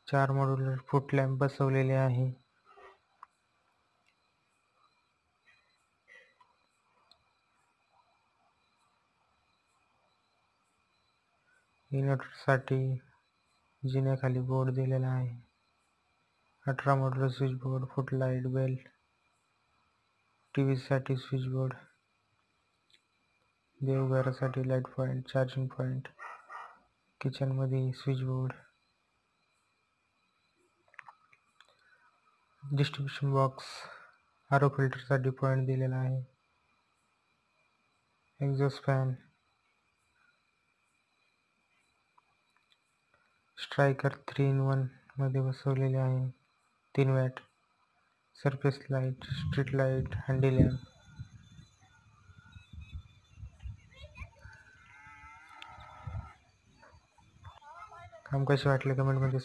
4 modular foot lamp बसवलेले आहे. इन्व्हर्टरसाठी जिन्याखाली board दिलेला आहे. 18 modular switch board, foot light, bell, TV साठी स्विच बोर्ड, देवघरासाठी light point, charging point, kitchen मध्ये switch board, distribution box, RO filter साठी पॉइंट दिलेला आहे. एक्झॉस्ट फॅन, स्ट्रायकर 3-in-1 मध्ये बसवलेले आहे. 3 watt, surface light, street light, handy lamp. काम कसे वाटले कमेंट मध्ये